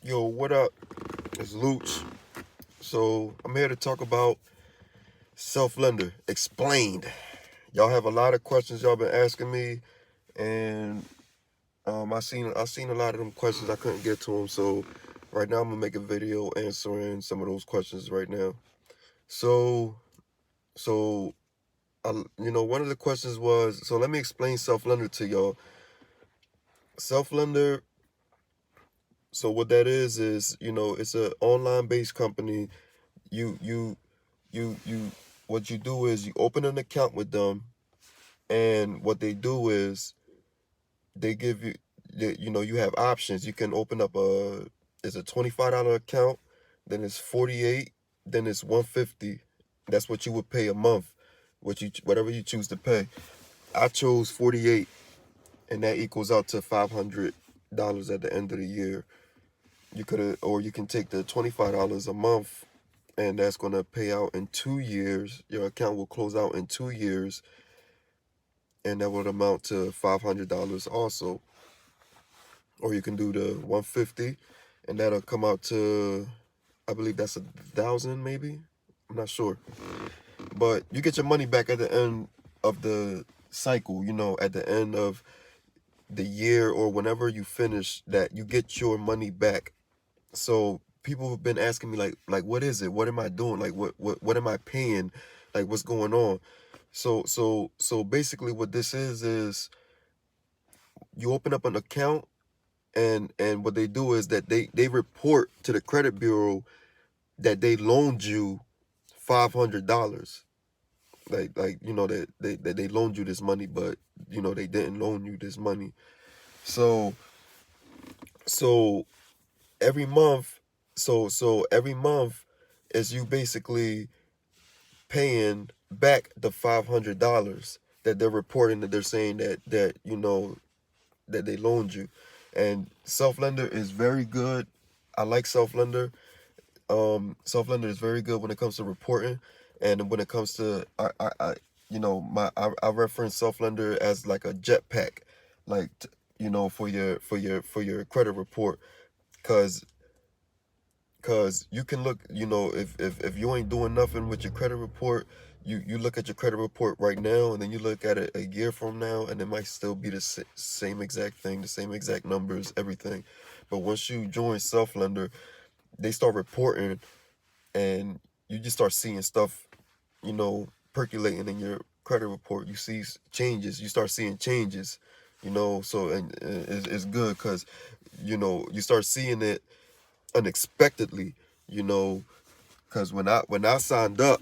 Yo, what up? It's Luch. So I'm here to talk about self-lender explained. Y'all have a lot of questions y'all been asking me, and I seen a lot of them questions. I couldn't get to them, so right now I'm gonna make a video answering some of those questions right now. So so one of the questions was, so let me explain self-lender to y'all. Self-lender. So what that is it's a online based company. You you you what you do is you open an account with them, and what they do is they give you you have options. You can open up it's a $25 account, then it's 48, then it's 150. That's what you would pay a month, whatever you choose to pay. I chose 48, and that equals out to $500 at the end of the year. You can take the $25 a month, and that's going to pay out in 2 years. Your account will close out in 2 years, and that would amount to $500 also. Or you can do the 150, and that'll come out to, I believe that's 1,000 maybe. I'm not sure, but you get your money back at the end of the cycle. At the end of the year or whenever you finish that, you get your money back. So people have been asking me like what is it? What am I doing? Like what am I paying? Like what's going on? So basically what this is you open up an account, and what they do is that they report to the credit bureau that they loaned you $500. That they loaned you this money, but they didn't loan you this money. So so every month, so every month is you basically paying back the $500 that they're reporting, that they're saying that they loaned you. And self-lender is very good. I like self-lender. Self-lender is very good when it comes to reporting, and when it comes to I reference self-lender as like a jetpack, like for your credit report, cause you can look, if you ain't doing nothing with your credit report, you look at your credit report right now, and then you look at it a year from now, and it might still be the same exact thing, the same exact numbers, everything. But once you join self-lender, they start reporting, and you just start seeing stuff, percolating in your credit report. You see changes. You start seeing changes. So, and it's good because you start seeing it unexpectedly. You know, because when I signed up,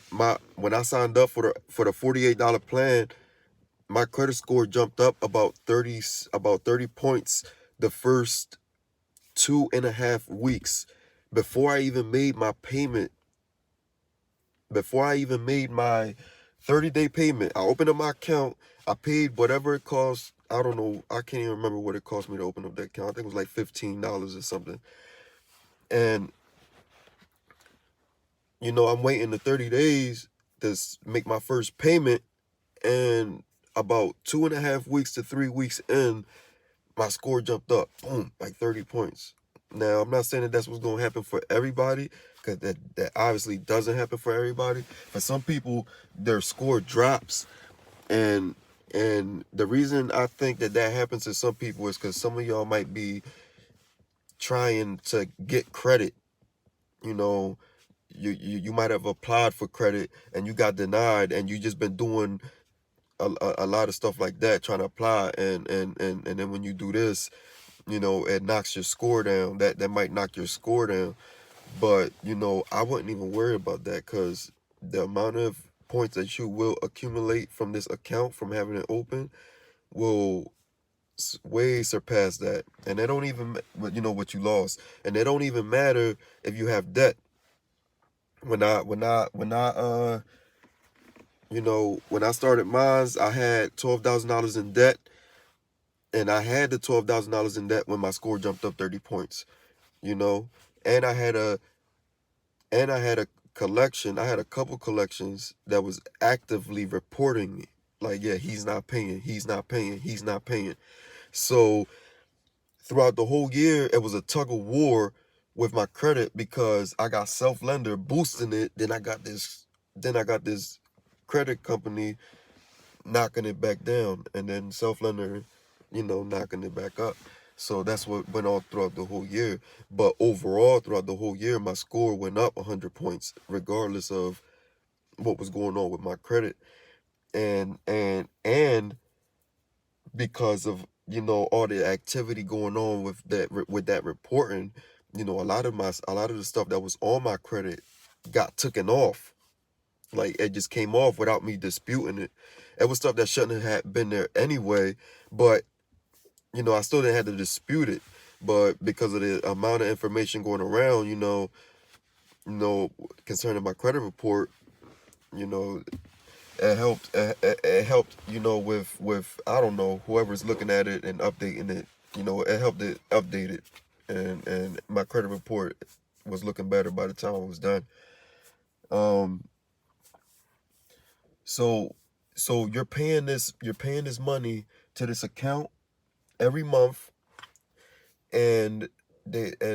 for the $48 plan, my credit score jumped up about 30 points the first 2.5 weeks before I even made my payment. Before I even made my 30-day payment, I opened up my account. I paid whatever it cost. I don't know. I can't even remember what it cost me to open up that account. I think it was like $15 or something. And I'm waiting the 30 days to make my first payment, and about 2.5 weeks to 3 weeks in, my score jumped up, boom, like 30 points. Now, I'm not saying that that's what's going to happen for everybody, because that obviously doesn't happen for everybody. For some people, their score drops, and the reason I think that happens to some people is because some of y'all might be trying to get credit. You know, you might have applied for credit and you got denied, and you just been doing a lot of stuff like that, trying to apply, and then when you do this, it knocks your score down. That might knock your score down. But I wouldn't even worry about that, because the amount of points that you will accumulate from this account, from having it open, will way surpass that. And they don't even what you lost, and they don't even matter if you have debt. When I started mine, I had $12,000 in debt, and I had the $12,000 in debt when my score jumped up 30 points. You know, and I had a collection. I had a couple collections that was actively reporting me, like, yeah, he's not paying, he's not paying, he's not paying. So throughout the whole year, it was a tug of war with my credit because I got Self-Lender boosting it. Then I got this credit company knocking it back down, and then Self-Lender, knocking it back up. So that's what went on throughout the whole year. But overall, throughout the whole year, my score went up 100 points, regardless of what was going on with my credit. And because of all the activity going on with that reporting, a lot of the stuff that was on my credit got taken off. Like, it just came off without me disputing it. It was stuff that shouldn't have been there anyway, but I still didn't have to dispute it. But because of the amount of information going around, concerning my credit report, you know, it helped, with I don't know, whoever's looking at it and updating it, it helped it update it, and my credit report was looking better by the time I was done. Um, so you're paying this money to this account every month, and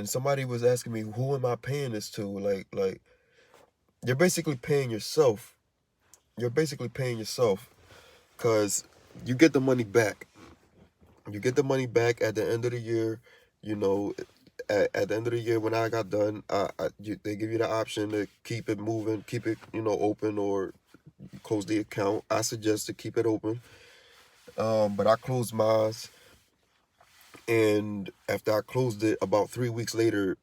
somebody was asking me, who am I paying this to? Like you're basically paying yourself. You're basically paying yourself, because you get the money back. You get the money back at the end of the year. You know, at the end of the year when I got done, they give you the option to keep it moving, keep it, open, or close the account. I suggest to keep it open. But I closed mine, and after I closed it, about 3 weeks later,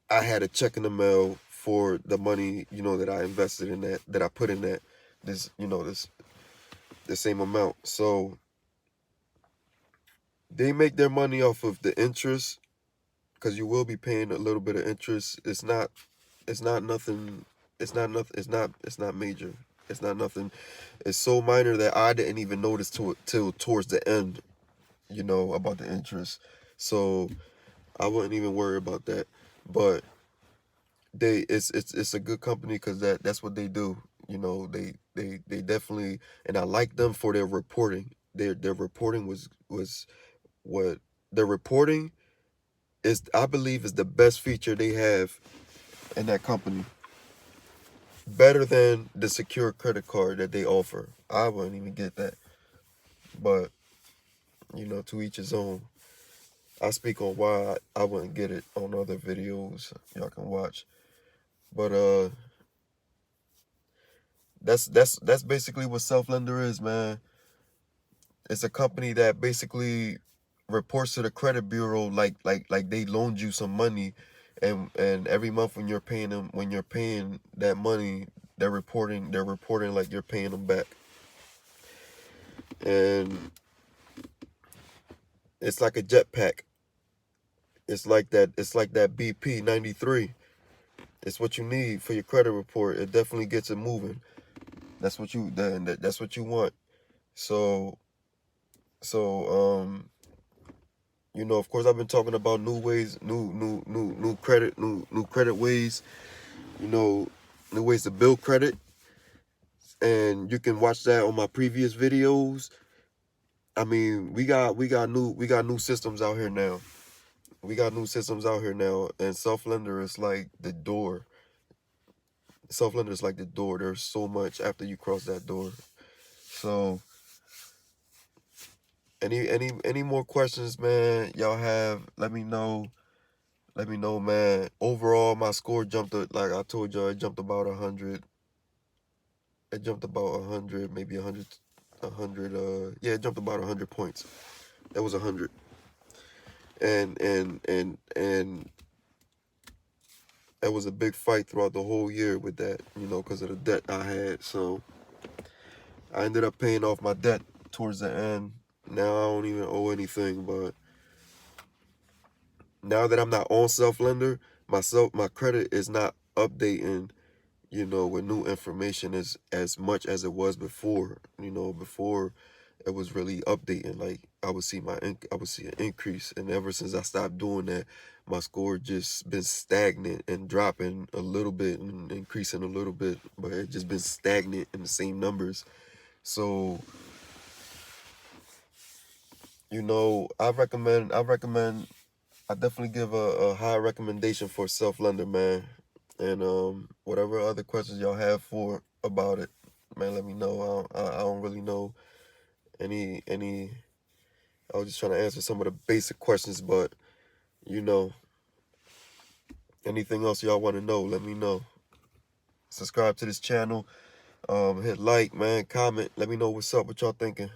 I had a check in the mail for the money, that I invested in that I put in this, the same amount. So they make their money off of the interest, because you will be paying a little bit of interest. It's not nothing. It's not major. It's not nothing. It's so minor that I didn't even notice till towards the end, about the interest. So I wouldn't even worry about that. But it's a good company, because that's what they do. They definitely, and I like them for their reporting. Their reporting was what their reporting is, I believe, is the best feature they have in that company. Better than the secure credit card that they offer. I wouldn't even get that. But, to each his own. I speak on why I wouldn't get it on other videos y'all can watch. But that's basically what Self-Lender is, man. It's a company that basically reports to the credit bureau like they loaned you some money, and every month when you're paying that money, they're reporting like you're paying them back. And it's like a jetpack. It's like that BP 93. It's what you need for your credit report. It definitely gets it moving. That's what you want. So of course, I've been talking about new ways, new credit ways, new ways to build credit, and you can watch that on my previous videos. I mean, we got new systems out here now. We got new systems out here now, and Self-Lender is like the door. Self-Lender is like the door. There's so much after you cross that door. So, any more questions, man? Y'all have? Let me know. Let me know, man. Overall, my score jumped, like I told y'all, it jumped about 100. It jumped about 100, maybe 100, yeah, it jumped about 100 points. That was 100. And that was a big fight throughout the whole year with that, because of the debt I had. So I ended up paying off my debt towards the end. Now I don't even owe anything, but now that I'm not on Self-Lender, my credit is not updating, with new information as much as it was before. Before it was really updating. Like, I would see an increase, and ever since I stopped doing that, my score just been stagnant and dropping a little bit and increasing a little bit, but it just been stagnant in the same numbers. So, I recommend I definitely give a high recommendation for Self-Lender, man. And whatever other questions y'all have for about it, man, let me know. I don't really know any. I was just trying to answer some of the basic questions, but you know, anything else y'all want to know, let me know. Subscribe to this channel. Hit like, man, comment. Let me know what's up, what y'all thinking.